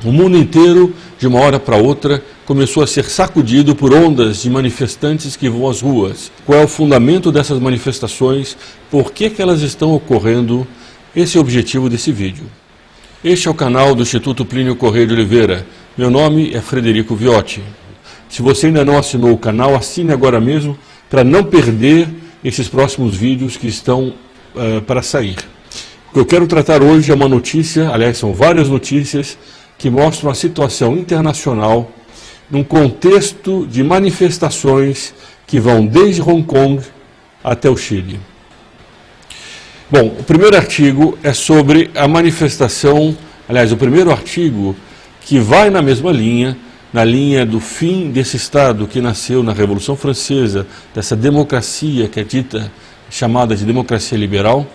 O mundo inteiro, de uma hora para outra, começou a ser sacudido por ondas de manifestantes que vão às ruas. Qual é o fundamento dessas manifestações? Por que elas estão ocorrendo? Esse é o objetivo desse vídeo. Este é o canal do Instituto Plínio Correia de Oliveira. Meu nome é Frederico Viotti. Se você ainda não assinou o canal, assine agora mesmo para não perder esses próximos vídeos que estão para sair. O que eu quero tratar hoje é uma notícia, aliás, são várias notícias, que mostram a situação internacional num contexto de manifestações que vão desde Hong Kong até o Chile. Bom, o primeiro artigo é sobre a manifestação, aliás, o primeiro artigo que vai na mesma linha, na linha do fim desse Estado que nasceu na Revolução Francesa, dessa democracia que é dita, chamada de democracia liberal.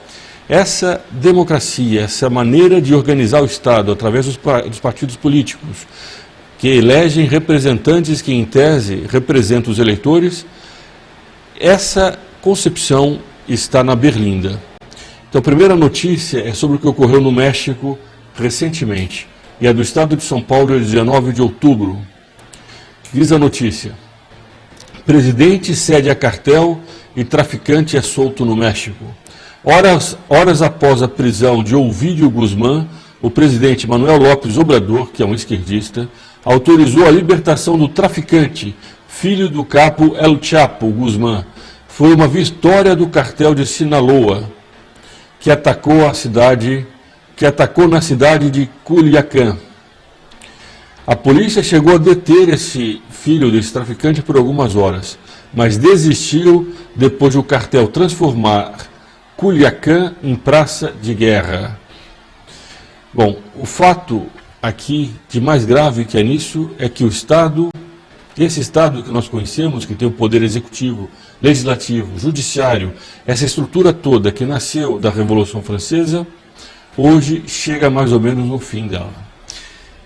Essa democracia, essa maneira de organizar o Estado através dos partidos políticos, que elegem representantes que, em tese, representam os eleitores, essa concepção está na berlinda. Então, a primeira notícia é sobre o que ocorreu no México recentemente, e é do estado de São Paulo, de 19 de outubro. Diz a notícia: presidente cede a cartel e traficante é solto no México. Horas após a prisão de Ovidio Guzmán, o presidente Manuel López Obrador, que é um esquerdista, autorizou a libertação do traficante, filho do capo El Chapo Guzmán. Foi uma vitória do cartel de Sinaloa, que atacou na cidade de Culiacán. A polícia chegou a deter esse filho desse traficante por algumas horas, mas desistiu depois de o cartel transformar Culiacán em praça de guerra. Bom, o fato aqui de mais grave que é nisso é que esse Estado que nós conhecemos, que tem o poder executivo, legislativo, judiciário, essa estrutura toda que nasceu da Revolução Francesa, hoje chega mais ou menos no fim dela.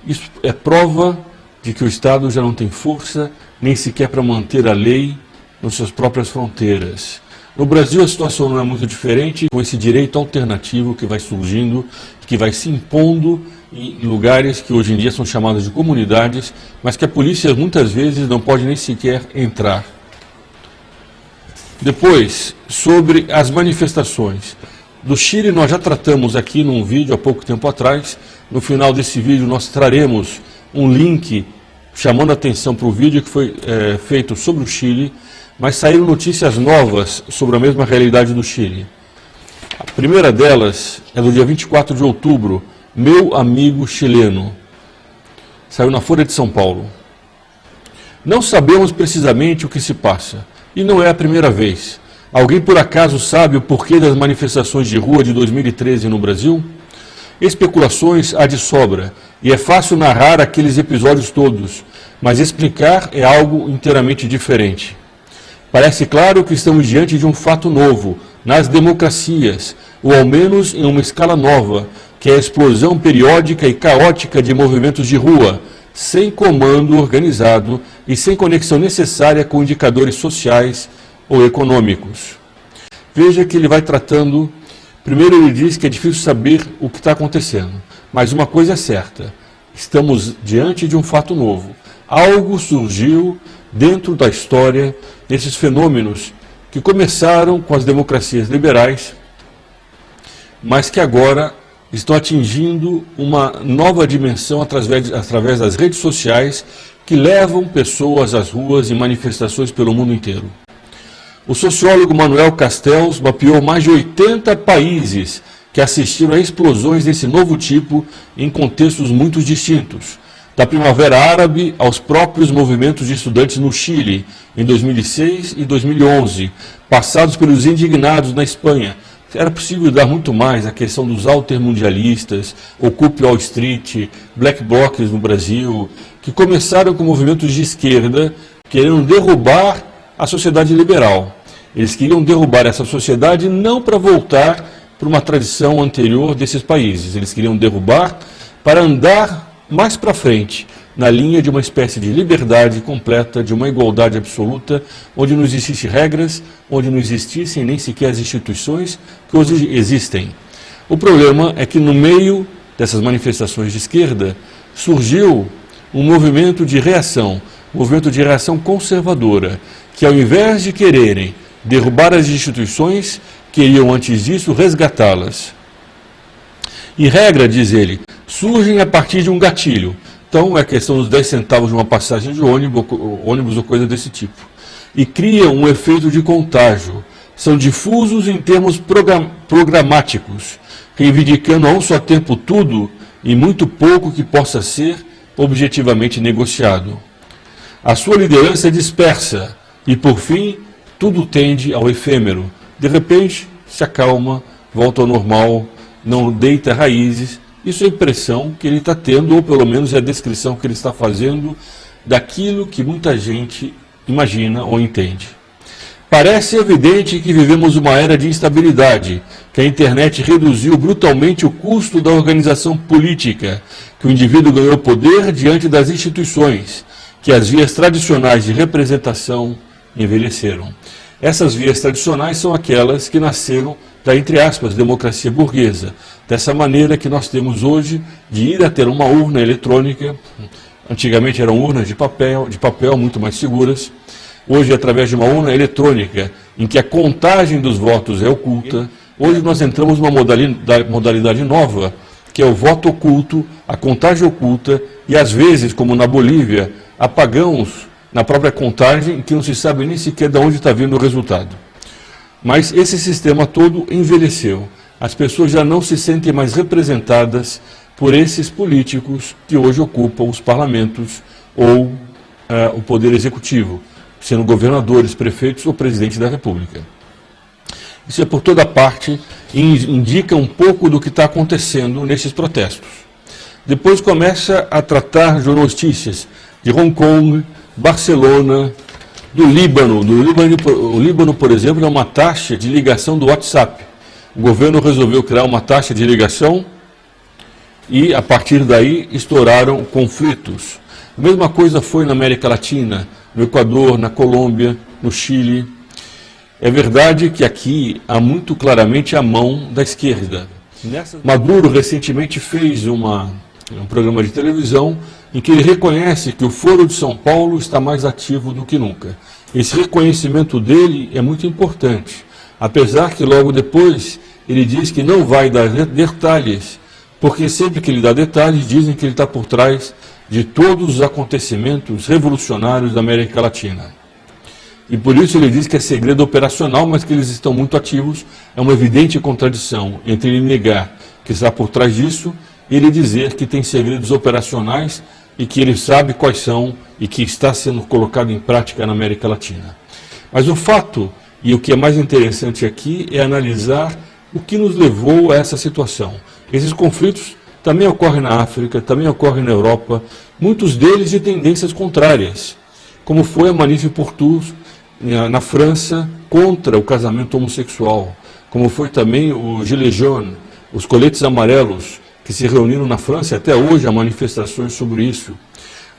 Isso é prova de que o Estado já não tem força, nem sequer para manter a lei nas suas próprias fronteiras. No Brasil a situação não é muito diferente, com esse direito alternativo que vai surgindo, que vai se impondo em lugares que hoje em dia são chamados de comunidades, mas que a polícia muitas vezes não pode nem sequer entrar. Depois, sobre as manifestações. Do Chile nós já tratamos aqui num vídeo há pouco tempo atrás. No final desse vídeo nós traremos um link chamando a atenção para o vídeo que foi feito sobre o Chile, mas saíram notícias novas sobre a mesma realidade do Chile. A primeira delas é do dia 24 de outubro, Meu Amigo Chileno. Saiu na Folha de São Paulo. Não sabemos precisamente o que se passa, e não é a primeira vez. Alguém por acaso sabe o porquê das manifestações de rua de 2013 no Brasil? Especulações há de sobra, e é fácil narrar aqueles episódios todos, mas explicar é algo inteiramente diferente. Parece claro que estamos diante de um fato novo nas democracias, ou ao menos em uma escala nova, que é a explosão periódica e caótica de movimentos de rua, sem comando organizado e sem conexão necessária com indicadores sociais ou econômicos. Veja que ele vai tratando. Primeiro ele diz que é difícil saber o que está acontecendo, mas uma coisa é certa: estamos diante de um fato novo. Algo surgiu dentro da história desses fenômenos que começaram com as democracias liberais, mas que agora estão atingindo uma nova dimensão através das redes sociais que levam pessoas às ruas em manifestações pelo mundo inteiro. O sociólogo Manuel Castells mapeou mais de 80 países que assistiram a explosões desse novo tipo em contextos muito distintos. Da Primavera Árabe aos próprios movimentos de estudantes no Chile, em 2006 e 2011, passados pelos indignados na Espanha. Era possível dar muito mais a questão dos altermundialistas, Occupy Wall Street, Black Blocs no Brasil, que começaram com movimentos de esquerda querendo derrubar a sociedade liberal. Eles queriam derrubar essa sociedade não para voltar para uma tradição anterior desses países. Eles queriam derrubar para andar mais para frente, na linha de uma espécie de liberdade completa, de uma igualdade absoluta, onde não existissem regras, onde não existissem nem sequer as instituições que hoje existem. O problema é que no meio dessas manifestações de esquerda surgiu um movimento de reação conservadora, que ao invés de quererem derrubar as instituições, queriam antes disso resgatá-las. Em regra, diz ele, surgem a partir de um gatilho. Então é questão dos 10 centavos de uma passagem de ônibus ou coisa desse tipo. E criam um efeito de contágio. São difusos em termos programáticos, reivindicando a um só tempo tudo e muito pouco que possa ser objetivamente negociado. A sua liderança é dispersa e, por fim, tudo tende ao efêmero. De repente, se acalma, volta ao normal, não deita raízes. Isso é a impressão que ele está tendo, ou pelo menos é a descrição que ele está fazendo daquilo que muita gente imagina ou entende. Parece evidente que vivemos uma era de instabilidade, que a internet reduziu brutalmente o custo da organização política, que o indivíduo ganhou poder diante das instituições, que as vias tradicionais de representação envelheceram. Essas vias tradicionais são aquelas que nasceram da, entre aspas, democracia burguesa. Dessa maneira que nós temos hoje de ir a ter uma urna eletrônica. Antigamente eram urnas de papel muito mais seguras. Hoje, através de uma urna eletrônica, em que a contagem dos votos é oculta. Hoje nós entramos numa modalidade nova, que é o voto oculto, a contagem oculta, e às vezes, como na Bolívia, apagãos na própria contagem, que não se sabe nem sequer de onde está vindo o resultado. Mas esse sistema todo envelheceu. As pessoas já não se sentem mais representadas por esses políticos que hoje ocupam os parlamentos ou o poder executivo, sendo governadores, prefeitos ou presidente da República. Isso é por toda parte e indica um pouco do que está acontecendo nesses protestos. Depois começa a tratar de notícias de Hong Kong, Barcelona, do Líbano. O Líbano, por exemplo, é uma taxa de ligação do WhatsApp. O governo resolveu criar uma taxa de ligação e, a partir daí, estouraram conflitos. A mesma coisa foi na América Latina, no Equador, na Colômbia, no Chile. É verdade que aqui há muito claramente a mão da esquerda. Maduro recentemente fez um programa de televisão em que ele reconhece que o Foro de São Paulo está mais ativo do que nunca. Esse reconhecimento dele é muito importante, apesar que logo depois ele diz que não vai dar detalhes, porque sempre que ele dá detalhes dizem que ele está por trás de todos os acontecimentos revolucionários da América Latina. E por isso ele diz que é segredo operacional, mas que eles estão muito ativos. É uma evidente contradição entre ele negar que está por trás disso e ele dizer que tem segredos operacionais e que ele sabe quais são e que está sendo colocado em prática na América Latina. Mas o fato, e o que é mais interessante aqui, é analisar o que nos levou a essa situação. Esses conflitos também ocorrem na África, também ocorrem na Europa, muitos deles de tendências contrárias, como foi a Manif pour tous na França contra o casamento homossexual, como foi também o Gilets jaunes, os coletes amarelos, que se reuniram na França, e até hoje há manifestações sobre isso,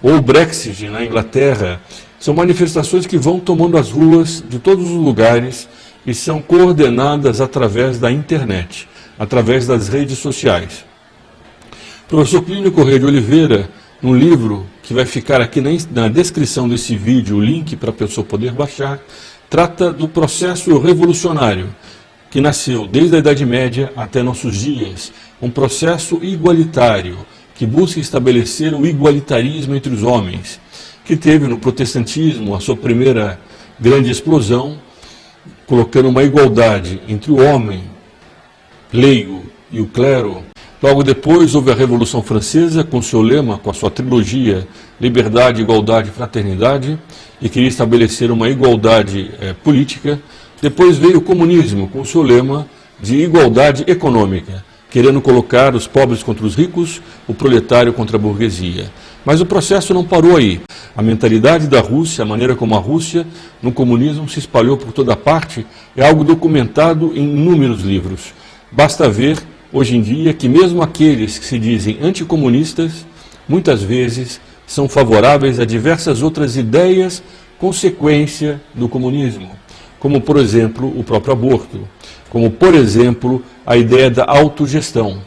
ou o Brexit na Inglaterra. São manifestações que vão tomando as ruas de todos os lugares e são coordenadas através da internet, através das redes sociais. O professor Plínio Corrêa de Oliveira, num livro que vai ficar aqui na descrição desse vídeo, o link para a pessoa poder baixar, trata do processo revolucionário, que nasceu desde a Idade Média até nossos dias, um processo igualitário, que busca estabelecer o igualitarismo entre os homens, que teve no protestantismo a sua primeira grande explosão, colocando uma igualdade entre o homem leigo e o clero. Logo depois houve a Revolução Francesa, com seu lema, com a sua trilogia Liberdade, Igualdade e Fraternidade, e queria estabelecer uma igualdade política. Depois veio o comunismo, com seu lema de igualdade econômica, querendo colocar os pobres contra os ricos, o proletário contra a burguesia. Mas o processo não parou aí. A mentalidade da Rússia, a maneira como a Rússia, no comunismo, se espalhou por toda parte, é algo documentado em inúmeros livros. Basta ver, hoje em dia, que mesmo aqueles que se dizem anticomunistas, muitas vezes são favoráveis a diversas outras ideias, consequência do comunismo, como, por exemplo, o próprio aborto, como, por exemplo, a ideia da autogestão.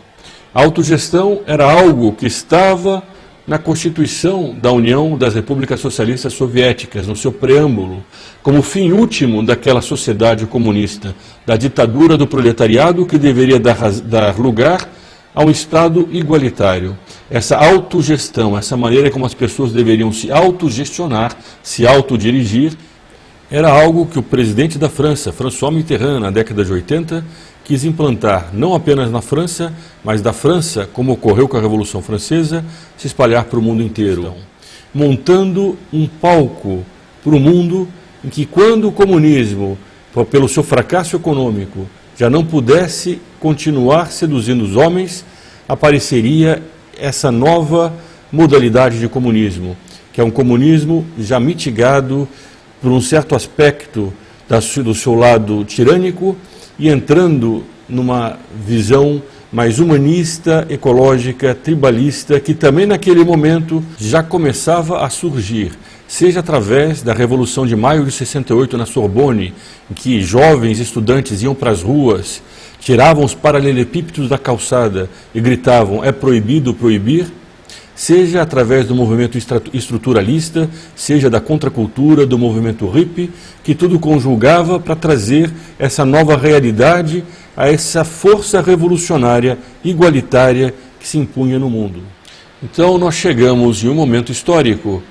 A autogestão era algo que estava na Constituição da União das Repúblicas Socialistas Soviéticas, no seu preâmbulo, como fim último daquela sociedade comunista, da ditadura do proletariado que deveria dar lugar a um Estado igualitário. Essa autogestão, essa maneira como as pessoas deveriam se autogestionar, se autodirigir, era algo que o presidente da França, François Mitterrand, na década de 80, quis implantar, não apenas na França, mas da França, como ocorreu com a Revolução Francesa, se espalhar para o mundo inteiro, montando um palco para o mundo em que, quando o comunismo, pelo seu fracasso econômico, já não pudesse continuar seduzindo os homens, apareceria essa nova modalidade de comunismo, que é um comunismo já mitigado por um certo aspecto do seu lado tirânico e entrando numa visão mais humanista, ecológica, tribalista, que também naquele momento já começava a surgir, seja através da Revolução de Maio de 68 na Sorbonne, em que jovens estudantes iam para as ruas, tiravam os paralelepípedos da calçada e gritavam: é proibido proibir, seja através do movimento estruturalista, seja da contracultura, do movimento hippie, que tudo conjugava para trazer essa nova realidade a essa força revolucionária, igualitária, que se impunha no mundo. Então nós chegamos em um momento histórico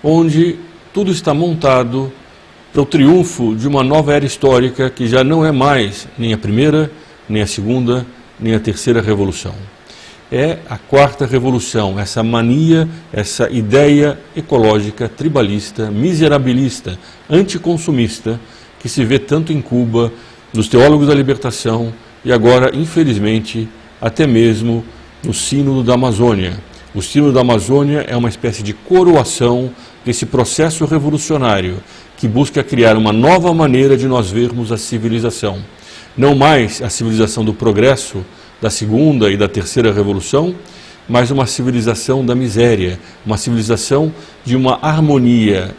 onde tudo está montado para o triunfo de uma nova era histórica que já não é mais nem a primeira, nem a segunda, nem a terceira revolução. É a quarta revolução, essa mania, essa ideia ecológica, tribalista, miserabilista, anticonsumista, que se vê tanto em Cuba, nos teólogos da libertação e agora, infelizmente, até mesmo no Sínodo da Amazônia. O Sínodo da Amazônia é uma espécie de coroação desse processo revolucionário que busca criar uma nova maneira de nós vermos a civilização. Não mais a civilização do progresso, da segunda e da terceira revolução, mas uma civilização da miséria, uma civilização de uma harmonia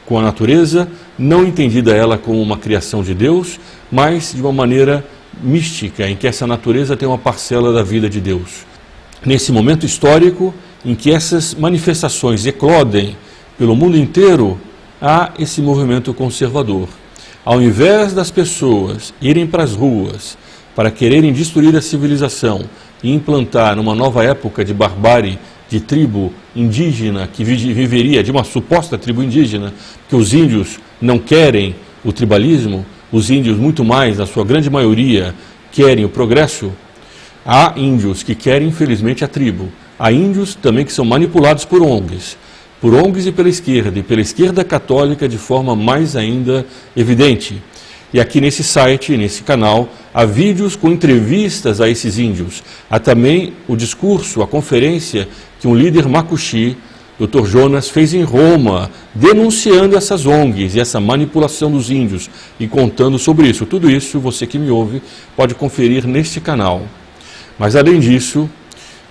com a natureza, não entendida ela como uma criação de Deus, mas de uma maneira mística, em que essa natureza tem uma parcela da vida de Deus. Nesse momento histórico, em que essas manifestações eclodem pelo mundo inteiro, há esse movimento conservador. Ao invés das pessoas irem para as ruas para quererem destruir a civilização e implantar uma nova época de barbárie, de tribo indígena que viveria, de uma suposta tribo indígena, que os índios não querem o tribalismo, os índios muito mais, na sua grande maioria, querem o progresso. Há índios que querem, infelizmente, a tribo. Há índios também que são manipulados por ONGs e pela esquerda católica de forma mais ainda evidente. E aqui nesse site, nesse canal, há vídeos com entrevistas a esses índios. Há também o discurso, a conferência que um líder macuxi, Dr. Jonas, fez em Roma, denunciando essas ONGs e essa manipulação dos índios e contando sobre isso. Tudo isso, você que me ouve, pode conferir neste canal. Mas além disso,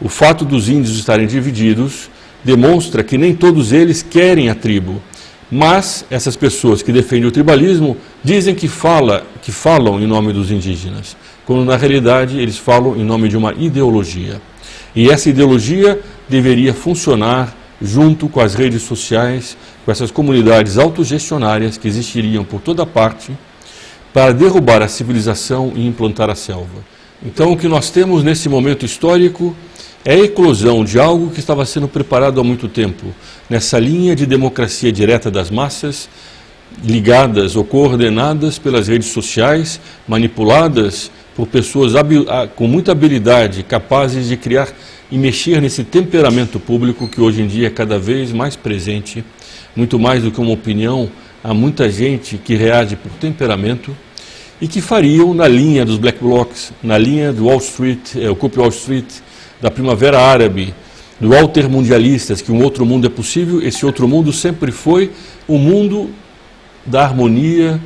o fato dos índios estarem divididos demonstra que nem todos eles querem a tribo. Mas essas pessoas que defendem o tribalismo dizem que falam em nome dos indígenas, quando na realidade eles falam em nome de uma ideologia. E essa ideologia deveria funcionar junto com as redes sociais, com essas comunidades autogestionárias que existiriam por toda parte, para derrubar a civilização e implantar a selva. Então o que nós temos nesse momento histórico é a eclosão de algo que estava sendo preparado há muito tempo, nessa linha de democracia direta das massas, ligadas ou coordenadas pelas redes sociais, manipuladas por pessoas com muita habilidade, capazes de criar e mexer nesse temperamento público que hoje em dia é cada vez mais presente, muito mais do que uma opinião. Há muita gente que reage por temperamento e que fariam na linha dos Black Blocs, na linha do Wall Street, Occupy Wall Street, da Primavera Árabe, do altermundialistas, que um outro mundo é possível. Esse outro mundo sempre foi o mundo da harmonia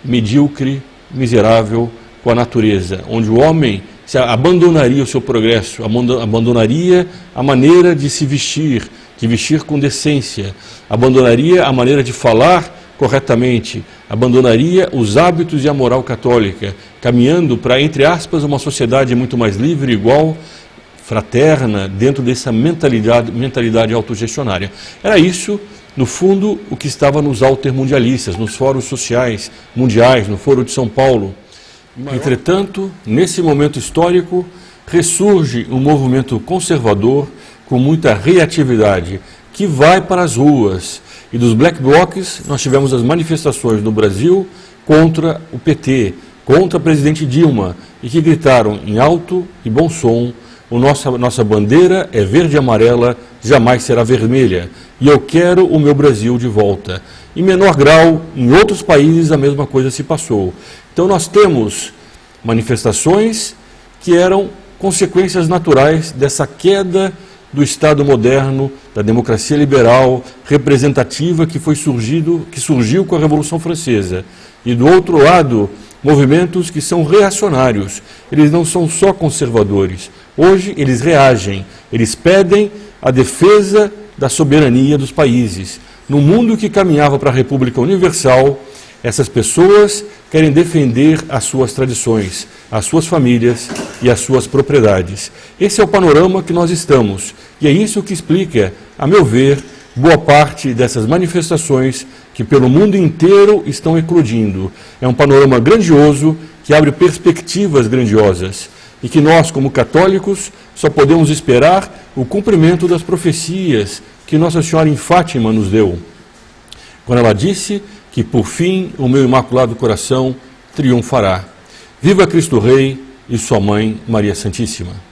medíocre, miserável com a natureza, onde o homem abandonaria o seu progresso, abandonaria a maneira de se vestir com decência, abandonaria a maneira de falar corretamente, abandonaria os hábitos e a moral católica, caminhando para, entre aspas, uma sociedade muito mais livre e igual, fraterna, dentro dessa mentalidade autogestionária. Era isso, no fundo, o que estava nos altermundialistas, nos fóruns sociais mundiais, no Foro de São Paulo. Entretanto, nesse momento histórico, ressurge um movimento conservador com muita reatividade, que vai para as ruas. E dos black blocs, nós tivemos as manifestações no Brasil contra o PT, contra a presidente Dilma, e que gritaram em alto e bom som: nossa bandeira é verde e amarela, jamais será vermelha, e eu quero o meu Brasil de volta. Em menor grau, em outros países a mesma coisa se passou. Então nós temos manifestações que eram consequências naturais dessa queda do Estado moderno, da democracia liberal, representativa que surgiu com a Revolução Francesa. E do outro lado, movimentos que são reacionários. Eles não são só conservadores. Hoje eles reagem, eles pedem a defesa da soberania dos países. No mundo que caminhava para a República Universal, essas pessoas querem defender as suas tradições, as suas famílias e as suas propriedades. Esse é o panorama que nós estamos, e é isso que explica, a meu ver, boa parte dessas manifestações que pelo mundo inteiro estão eclodindo. É um panorama grandioso que abre perspectivas grandiosas e que nós, como católicos, só podemos esperar o cumprimento das profecias que Nossa Senhora em Fátima nos deu, quando ela disse que, por fim, o meu Imaculado Coração triunfará. Viva Cristo Rei e sua Mãe Maria Santíssima!